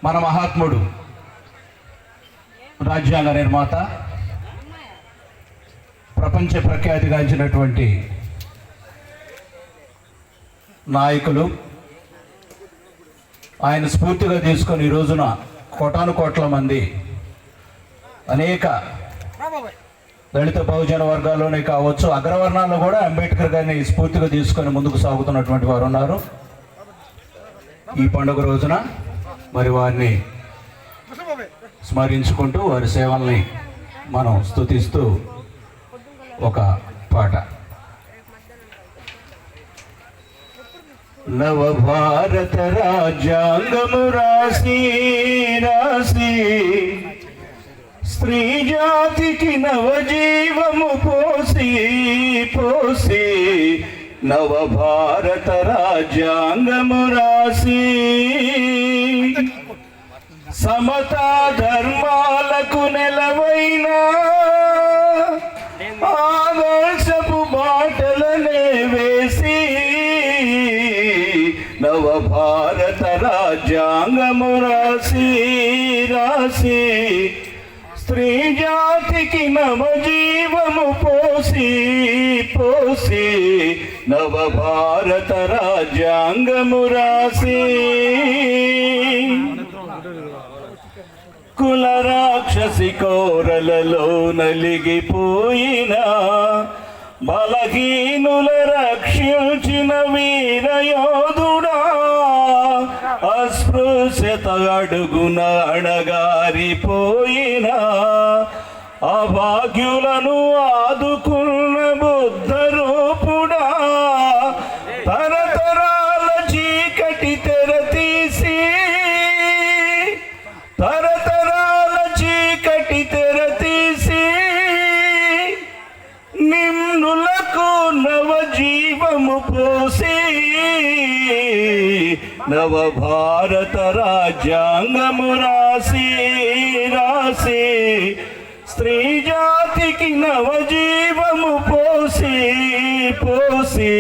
మన మహాత్ముడు, రాజ్యాంగ నిర్మాత, ప్రపంచ ప్రఖ్యాతిగాంచినటువంటి నాయకులు ఆయన స్ఫూర్తిగా తీసుకొని ఈ రోజున కోటాను కోట్ల మంది అనేక దళిత బహుజన వర్గాల్లోనే కావచ్చు, అగ్రవర్ణాల్లో కూడా అంబేద్కర్ గారిని స్ఫూర్తిగా తీసుకొని ముందుకు సాగుతున్నటువంటి వారు ఉన్నారు. ఈ పండుగ రోజున మరి వారిని స్మరించుకుంటూ వారి సేవల్ని మనం స్తుతిస్తూ ఒక పాట. నవ భారత రాజ్యాంగము రాసి రాసి స్త్రీ జాతికి నవజీవము పోసి పోసి నవ భారత రాజ్యాంగము రాసి సమతా ధర్మాలకు నెలవైన ఆదర్శపు బాటలనే వేసి నవ భారత రాజ్యాంగము రాసి రాసి స్త్రీ జాతికి నవజీవము పోసి పోసి నవ భారత రాజ్యాంగము రాసి కుల రాక్షసి కోరలలో నలిగిపోయిన బలహీనుల రక్షించిన వీరయోధుడా, అస్పృశ్యత అడుగున అణగారిపోయిన అభాగ్యులను ఆదుకున్న బుద్ధ రూపుడా, తరతరాల చీకటి తెర తీసి తరతరాల చీకటి తెర తీసి నిమ్నులకు నవజీవము పోసి నవ భారత రాజ్యాంగము రాసి రాసి స్త్రీ జాతికి నవజీవము పోసి పోసి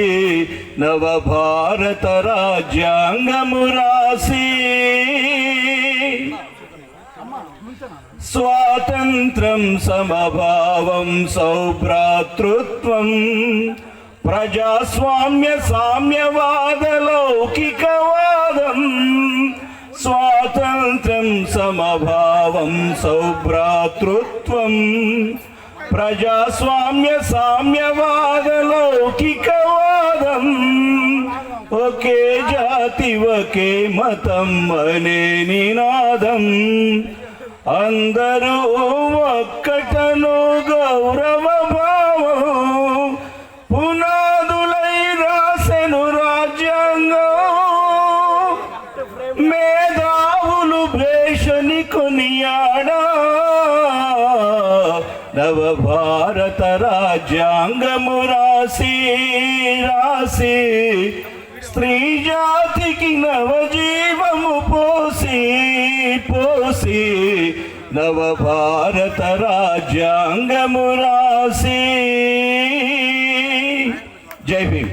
నవ భారత రాజ్యాంగము రాసి స్వాతంత్రం సమభావం సౌభ్రాతృత్వం ప్రజాస్వామ్య సామ్యవాద లౌకికవాదం స్వాతంత్రం సమభావం సౌభ్రాతృత్వం ప్రజాస్వామ్య సామ్యవాద లౌకికవాదం ఒకే జాతి ఒకే మతం అనే నినాదం అందరూ ఒక్కటను గౌరవ భావం పునాదులై రాసెను రాజ్యాంగం మేధావులు భేషని కొనియాడా నవ భారత రాజ్యాంగము రాసి రాసి స్త్రీ జాతికి నవజీవము పోసి పోసి నవ భారత రాజ్యాంగము రాసి. జై భీమ్.